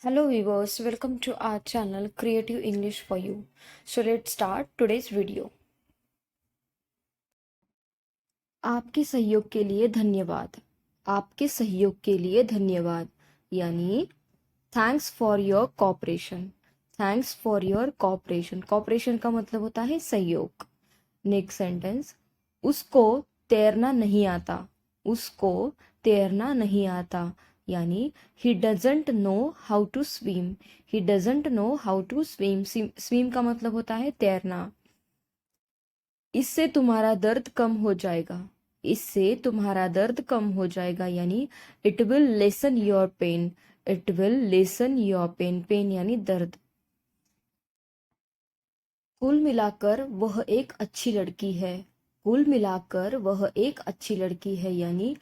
Hello viewers, welcome to our channel Creative English for You. So let's start today's video. आपके सहयोग के लिए धन्यवाद. आपके सहयोग के लिए धन्यवाद यानी thanks for your cooperation. Thanks for your cooperation. Cooperation का मतलब होता है सहयोग. नेक्स्ट सेंटेंस, उसको तैरना नहीं आता. उसको तैरना नहीं आता यानी he doesn't know how to swim. He doesn't know how to swim. Swim का मतलब होता है तैरना. इससे तुम्हारा दर्द कम हो जाएगा. इससे तुम्हारा दर्द कम हो जाएगा यानी it will lessen your pain. It will lessen your pain. Pain यानी दर्द. कुल मिलाकर वह एक अच्छी लड़की है. कुल मिलाकर वह एक अच्छी लड़की है यानी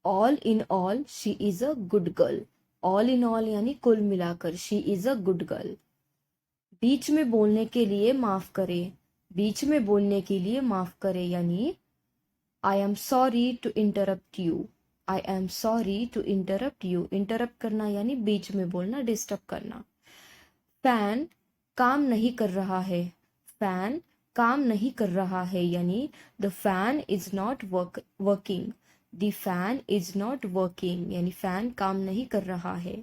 all in all she is a good girl. All in all यानी कुल मिलाकर she is a good girl. बीच में बोलने के लिए माफ करे. बीच में बोलने के लिए माफ करे यानी I am sorry to interrupt you. I am sorry to interrupt you. Interrupt करना यानी बीच में बोलना, डिस्टर्ब करना. फैन काम नहीं कर रहा है. फैन काम नहीं कर रहा है यानी the fan is not working. The fan is not working यानी फैन काम नहीं कर रहा है.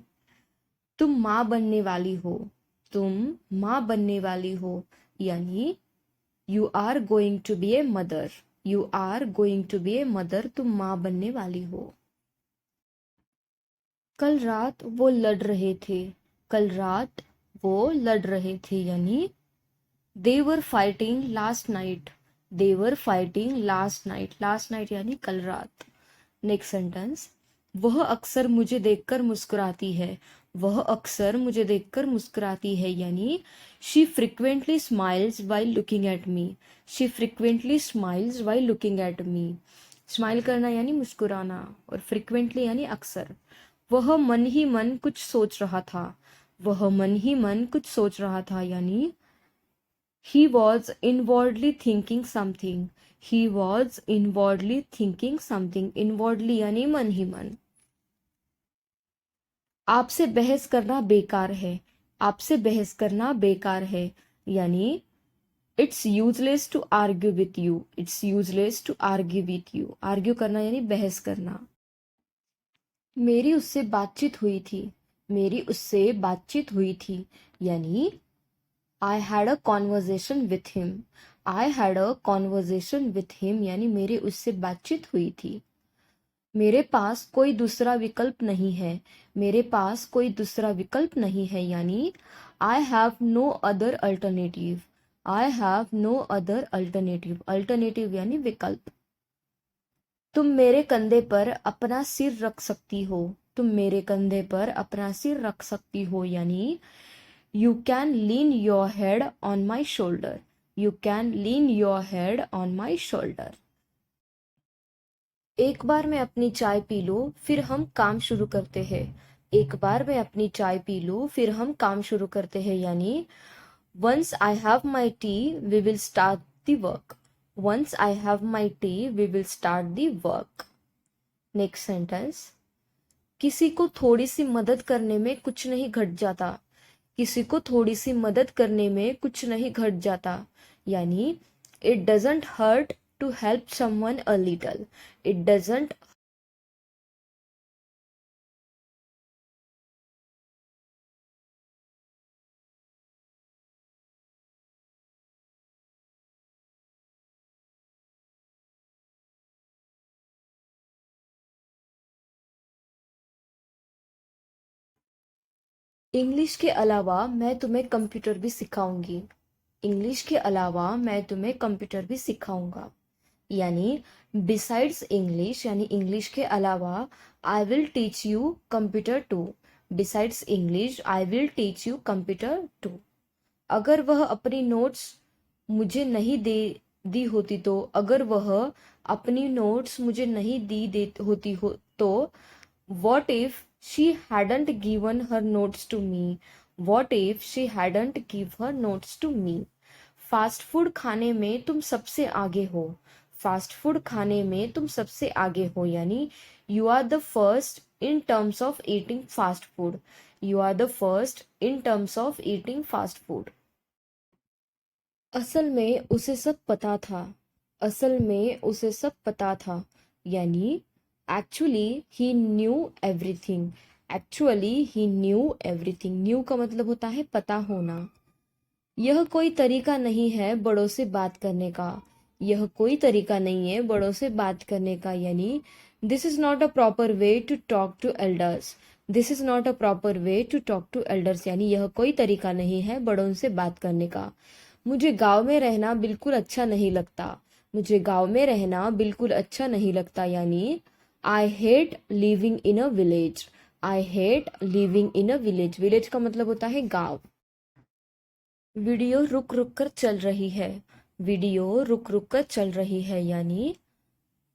तुम माँ बनने वाली हो. तुम माँ बनने वाली हो यानी you are going to be a mother. You are going to be a mother. तुम माँ बनने वाली हो. कल रात वो लड़ रहे थे. कल रात वो लड़ रहे थे यानी they were fighting last night. They were fighting last night. Last night यानी कल रात. नेक्स्ट सेंटेंस, वह अक्सर मुझे देखकर मुस्कुराती है. वह अक्सर मुझे देखकर मुस्कुराती है यानी she frequently smiles while looking at me. She frequently smiles while looking at me. Smile करना यानी मुस्कुराना और फ्रिक्वेंटली यानी अक्सर. वह मन ही मन कुछ सोच रहा था. वह मन ही मन कुछ सोच रहा था यानी he was inwardly thinking something. He was inwardly thinking something. Inwardly यानी मन ही मन. आपसे बहस करना बेकार है. आपसे बहस करना बेकार है यानी it's useless to argue with you. It's useless to argue with you. Argue करना यानी बहस करना. मेरी उससे बातचीत हुई थी. मेरी उससे बातचीत हुई थी यानी I had a conversation with him. I had a conversation with him यानी मेरे उससे बातचीत हुई थी. मेरे पास कोई दूसरा विकल्प नहीं है. मेरे पास कोई दूसरा विकल्प नहीं है यानी I have no other alternative. I have no other alternative. Alternative यानी विकल्प. तुम मेरे कंधे पर अपना सिर रख सकती हो. तुम मेरे कंधे पर अपना सिर रख सकती हो यानी You can lean your head on my shoulder. You can lean your head on my shoulder. एक बार मैं अपनी चाय पी लूं फिर हम काम शुरू करते हैं. एक बार मैं अपनी चाय पी लूं फिर हम काम शुरू करते हैं यानी Once I have my tea, we will start the work. Once I have my tea, we will start the work. Next sentence. किसी को थोड़ी सी मदद करने में कुछ नहीं घट जाता. किसी को थोड़ी सी मदद करने में कुछ नहीं घट जाता यानी it doesn't hurt to help someone a little. It doesn't. English के अलावा मैं तुम्हें कंप्यूटर भी सिखाऊंगी. इंग्लिश के अलावा मैं तुम्हें कंप्यूटर भी सिखाऊंगा यानी बिसाइड्स इंग्लिश यानी इंग्लिश के अलावा I will teach you computer too. Besides English I will teach you computer too. अगर वह अपनी नोट्स मुझे नहीं दी होती तो अगर वह अपनी नोट्स मुझे नहीं दी होती हो तो what if she hadn't given her notes to me. What if she hadn't give her notes to me. Fast food खाने में तुम सबसे आगे हो. फास्ट फूड खाने में तुम सबसे आगे हो यानी you are the first in terms of eating fast food. You are the first in terms of eating fast food. असल में उसे सब पता था. असल में उसे सब पता था. यानी एक्चुअली ही न्यू एवरीथिंग. एक्चुअली ही न्यू एवरीथिंग. न्यू का मतलब होता है पता होना. यह कोई तरीका नहीं है बड़ों से बात करने का. यह कोई तरीका नहीं है बड़ों से बात करने का. यानी this is not a proper way to talk to elders. This is not a proper way to talk to elders. यानी यह कोई तरीका नहीं है बड़ों से बात करने का. मुझे गांव में रहना बिल्कुल अच्छा नहीं लगता. मुझे गांव में रहना बिल्कुल अच्छा नहीं लगता. यानी I hate living in a village. I hate living in a village. Village का मतलब होता है गांव. वीडियो रुक रुक कर चल रही है. वीडियो रुक रुक कर चल रही है. यानी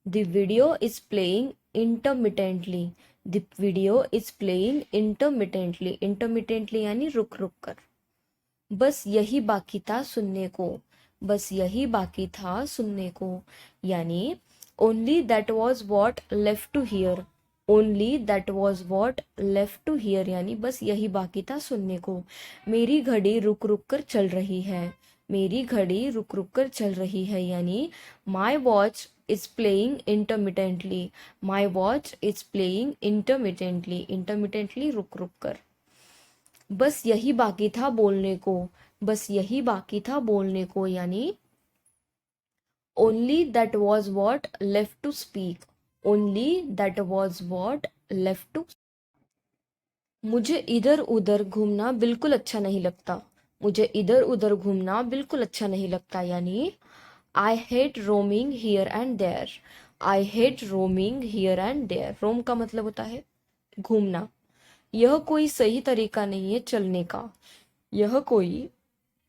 the video is playing intermittently. The video is playing intermittently. Intermittently यानी रुक रुक कर. बस यही बाकी था सुनने को. बस यही बाकी था सुनने को. यानी only that was what left to hear. Only that was what left to hear. यानी बस यही बाकी था सुनने को. मेरी घड़ी रुक रुक कर चल रही है. मेरी घड़ी रुक रुक कर चल रही है. यानी my watch is playing intermittently. My watch is playing intermittently. Intermittently रुक रुक कर. बस यही बाकी था बोलने को. बस यही बाकी था बोलने को. यानी only that was what left to speak. Only that was what left to. मुझे इधर उधर घूमना बिल्कुल अच्छा नहीं लगता. मुझे इधर उधर घूमना बिल्कुल अच्छा नहीं लगता. यानी I hate roaming here and there. I hate roaming here and there. Roam का मतलब होता है घूमना. यह कोई सही तरीका नहीं है चलने का. यह कोई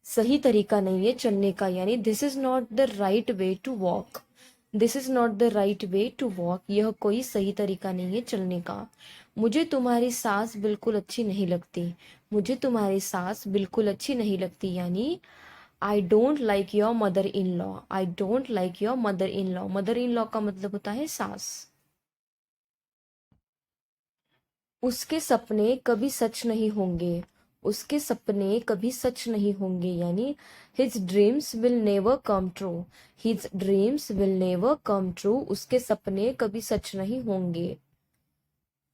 सही तरीका नहीं है चलने का. यानी this is not the right way to walk. This is not the right way to walk. यह कोई सही तरीका नहीं है चलने का. मुझे तुम्हारी सास बिल्कुल अच्छी नहीं लगती. मुझे तुम्हारी सास बिल्कुल अच्छी नहीं लगती. यानी I don't like your mother in law. I don't like your mother in law. Mother in law का मतलब होता है सास. उसके सपने कभी सच नहीं होंगे. उसके सपने कभी सच नहीं होंगे. यानी his dreams will never come true. His dreams will never come true. उसके सपने कभी सच नहीं होंगे.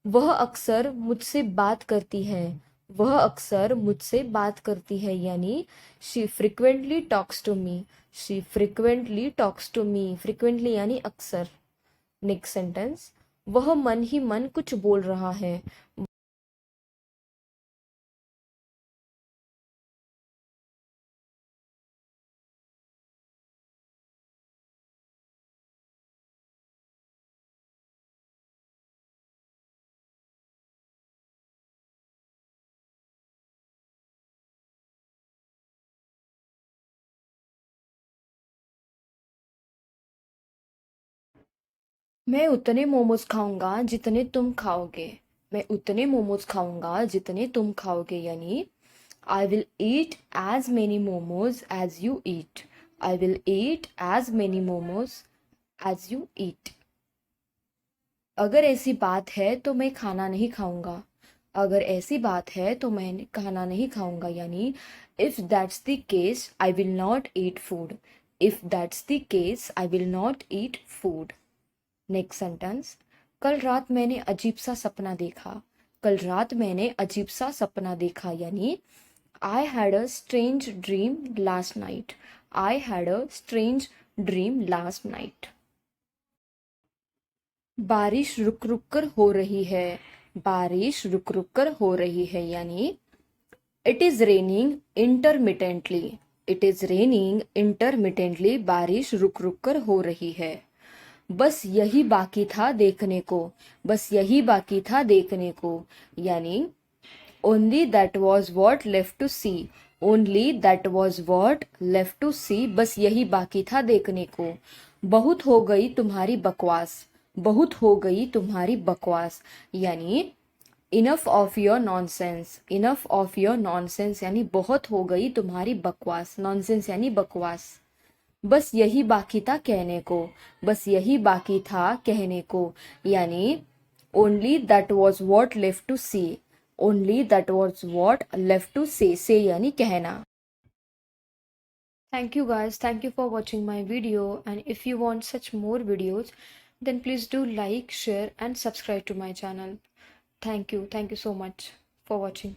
वह अक्सर मुझसे बात करती है. वह अक्सर मुझसे बात करती है. यानी she frequently talks to me. She frequently talks to me. Frequently यानी अक्सर. Next sentence. वह मन ही मन कुछ बोल रहा है. मैं उतने मोमोज खाऊंगा जितने तुम खाओगे. मैं उतने मोमोज खाऊंगा जितने तुम खाओगे. यानी I will eat as many momos as you eat. I will eat as many momos as you eat. अगर ऐसी बात है तो मैं खाना नहीं खाऊंगा. अगर ऐसी बात है तो मैं खाना नहीं खाऊंगा. यानी if that's the case I will not eat food. If that's the case I will not eat food. Next sentence. कल रात मैंने अजीब सा सपना देखा. कल रात मैंने अजीब सा सपना देखा. यानी I had a strange dream last night. I had a strange dream last night. बारिश रुक रुक कर हो रही है. बारिश रुक रुक कर हो रही है. यानी it is raining intermittently. It is raining intermittently. बारिश रुक रुक कर हो रही है. बस यही बाकी था देखने को. बस यही बाकी था देखने को. यानी only that was what left to see. Only that was what left to see. बस यही बाकी था देखने को. बहुत हो गई तुम्हारी बकवास. बहुत हो गई तुम्हारी बकवास. यानी enough of your nonsense. Enough of your nonsense. यानी बहुत हो गई तुम्हारी बकवास. नॉनसेंस यानी बकवास. बस यही बाकी था कहने को. बस यही बाकी था कहने को. यानी only that was what left to say, only that was what left to say यानी कहना। Thank you guys, thank you for watching my video, and if you want such more videos then please do like, share and subscribe to my channel. Thank you so much for watching.